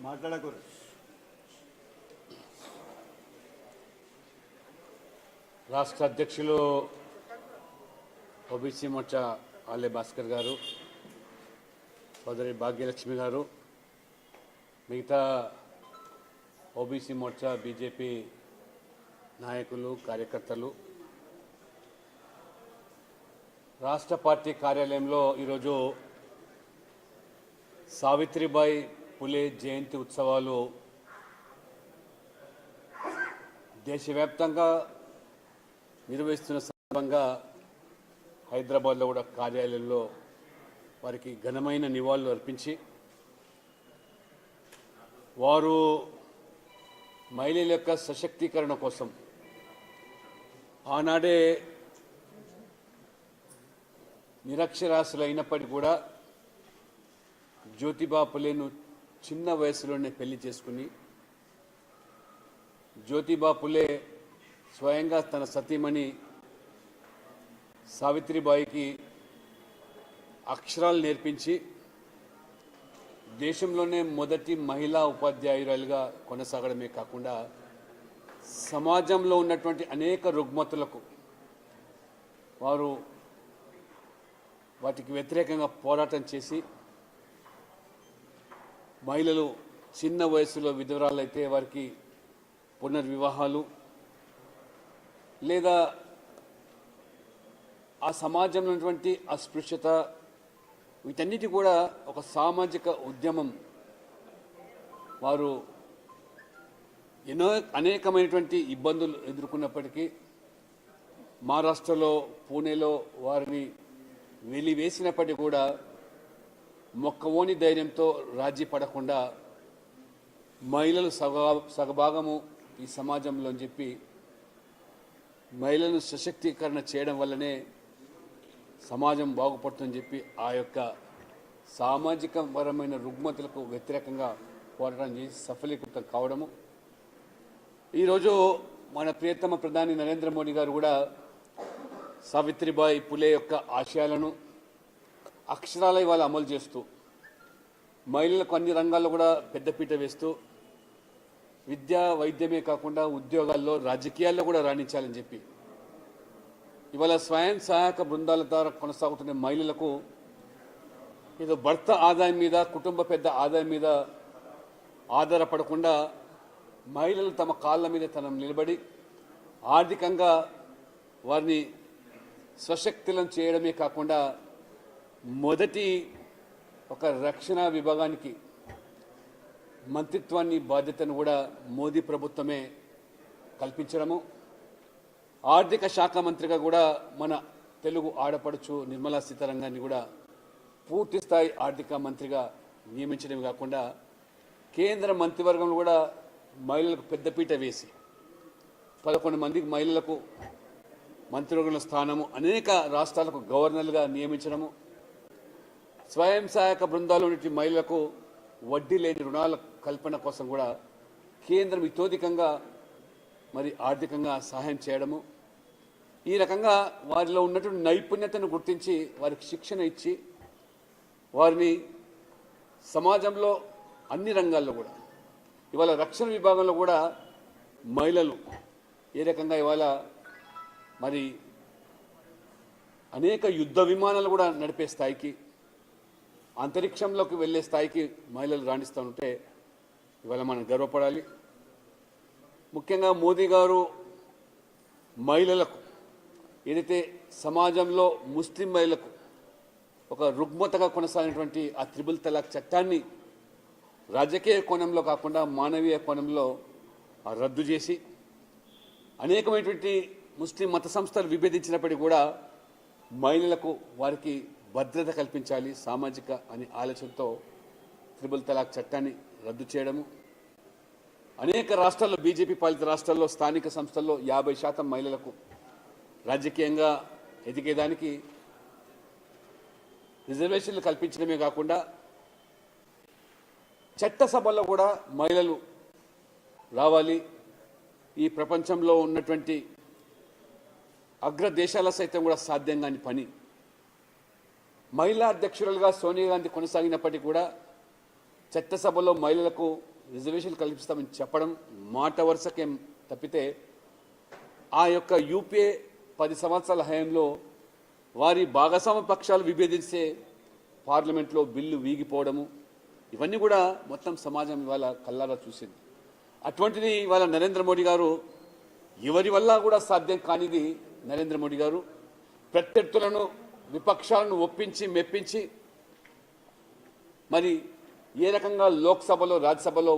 మాట్లాడకూడదు. రాష్ట్ర అధ్యక్షులు ఓబీసీ మోర్చా ఆలే భాస్కర్ గారు, సోదరి భాగ్యలక్ష్మి గారు, మిగతా ఓబీసీ మోర్చా బీజేపీ నాయకులు, కార్యకర్తలు, రాష్ట్ర పార్టీ కార్యాలయంలో ఈరోజు సావిత్రిబాయి పులే జయంతి ఉత్సవాలు దేశవ్యాప్తంగా నిర్వహిస్తున్న సందర్భంగా హైదరాబాద్లో కూడా కార్యాలయంలో వారికి ఘనమైన నివాళులు అర్పించి, వారు మహిళల యొక్క సశక్తీకరణ కోసం ఆనాడే నిరక్షరాస్యులు అయినప్పటికీ కూడా జ్యోతిబా పులేను చిన్న వయసులోనే పెళ్లి చేసుకుని, జ్యోతిబా పులే స్వయంగా తన సతీమణి సావిత్రిబాయికి అక్షరాలు నేర్పించి దేశంలోనే మొదటి మహిళా ఉపాధ్యాయురాలుగా కొనసాగడమే కాకుండా సమాజంలో ఉన్నటువంటి అనేక రుగ్మతులకు వారు వాటికి వ్యతిరేకంగా పోరాటం చేసి, మహిళలు చిన్న వయసులో విధవరాలైతే వారికి పునర్వివాహాలు లేదా ఆ సమాజంలో ఉన్నటువంటి అస్పృశ్యత, వీటన్నిటి కూడా ఒక సామాజిక ఉద్యమం వారు అనేకమైనటువంటి ఇబ్బందులు ఎదుర్కొన్నప్పటికీ మహారాష్ట్రలో, పూణేలో వారిని వెలివేసినప్పటికీ కూడా మొక్కవోని ధైర్యంతో రాజీ పడకుండా మహిళలు సగభాగము ఈ సమాజంలో అని చెప్పి మహిళలను సశక్తీకరణ చేయడం వల్లనే సమాజం బాగుపడుతుందని చెప్పి ఆ యొక్క సామాజిక పరమైన రుగ్మతలకు వ్యతిరేకంగా పోరాటం చేసి సఫలీకృతం కావడము. ఈరోజు మన ప్రియతమ ప్రధాని నరేంద్ర మోడీ గారు కూడా సావిత్రిబాయి పులే యొక్క ఆశయాలను అక్షరాల ఇవాళ అమలు చేస్తూ, మహిళలకు అన్ని రంగాల్లో కూడా పెద్దపీట వేస్తూ, విద్య వైద్యమే కాకుండా ఉద్యోగాల్లో, రాజకీయాల్లో కూడా రాణించాలని చెప్పి ఇవాళ స్వయం సహాయక బృందాల ద్వారా కొనసాగుతున్న మహిళలకు ఏదో భర్త ఆదాయం మీద, కుటుంబ పెద్ద ఆదాయం మీద ఆధారపడకుండా మహిళలు తమ కాళ్ళ మీద తనం నిలబడి ఆర్థికంగా వారిని స్వశక్తులను చేయడమే కాకుండా మొదటి ఒక రక్షణ విభాగానికి మంత్రిత్వాన్ని బాధ్యతను కూడా మోదీ ప్రభుత్వమే కల్పించడము, ఆర్థిక శాఖ మంత్రిగా కూడా మన తెలుగు ఆడపడుచు నిర్మలా సీతారామన్ కూడా పూర్తి స్థాయి ఆర్థిక మంత్రిగా నియమించడమే కాకుండా కేంద్ర మంత్రివర్గంలో కూడా మహిళలకు పెద్దపీట వేసి 11 మందికి మహిళలకు మంత్రివర్గంలో స్థానము, అనేక రాష్ట్రాలకు గవర్నర్లుగా నియమించడము, స్వయం సహాయక బృందాలు ఉన్నటువంటి మహిళలకు వడ్డీ లేని రుణాల కల్పన కోసం కూడా కేంద్రం ఇతోధికంగా మరి ఆర్థికంగా సహాయం చేయడము, ఈ రకంగా వారిలో ఉన్నటువంటి నైపుణ్యతను గుర్తించి వారికి శిక్షణ ఇచ్చి వారిని సమాజంలో అన్ని రంగాల్లో కూడా ఇవాళ రక్షణ విభాగంలో కూడా మహిళలు ఏ రకంగా ఇవాళ మరి అనేక యుద్ధ విమానాలు కూడా నడిపే స్థాయికి, అంతరిక్షంలోకి వెళ్ళే స్థాయికి మహిళలు రాణిస్తూ ఉంటే ఇవాళ మనం గర్వపడాలి. ముఖ్యంగా మోదీ గారు మహిళలకు ఏదైతే సమాజంలో ముస్లిం మహిళలకు ఒక రుగ్మతగా కొనసాగినటువంటి ఆ త్రిబుల్ తలాక్ చట్టాన్ని రాజకీయ కోణంలో కాకుండా మానవీయ కోణంలో రద్దు చేసి, అనేకమైనటువంటి ముస్లిం మత సంస్థలు విభేదించినప్పటికీ కూడా మహిళలకు వారికి భద్రత కల్పించాలి సామాజిక అనే ఆలోచనతో త్రిబుల్ తలాక్ చట్టాన్ని రద్దు చేయడము, అనేక రాష్ట్రాల్లో బీజేపీ పాలిత రాష్ట్రాల్లో స్థానిక సంస్థల్లో 50% మహిళలకు రాజకీయంగా ఎదిగేదానికి రిజర్వేషన్లు కల్పించడమే కాకుండా చట్టసభల్లో కూడా మహిళలు రావాలి. ఈ ప్రపంచంలో ఉన్నటువంటి అగ్ర దేశాల సైతం కూడా సాధ్యం కాని పని మహిళా అధ్యక్షురాలుగా సోనియా గాంధీ కొనసాగినప్పటికీ కూడా చట్టసభలో మహిళలకు రిజర్వేషన్ కల్పిస్తామని చెప్పడం మాట వరుసకేం తప్పితే ఆ యొక్క యూపీఏ 10 సంవత్సరాల హయాంలో వారి భాగస్వామ్య పక్షాలు విభేదించే పార్లమెంట్లో బిల్లు వీగిపోవడము ఇవన్నీ కూడా మొత్తం సమాజం ఇవాళ కల్లారా చూసింది. అటువంటిది ఇవాళ నరేంద్ర మోడీ గారు ఎవరి వల్ల కూడా సాధ్యం కానిది నరేంద్ర మోడీ గారు ప్రత్యర్థులను విపక్షాలను ఒప్పించి మెప్పించి మరి ఏ రకంగా లోక్సభలో రాజ్యసభలో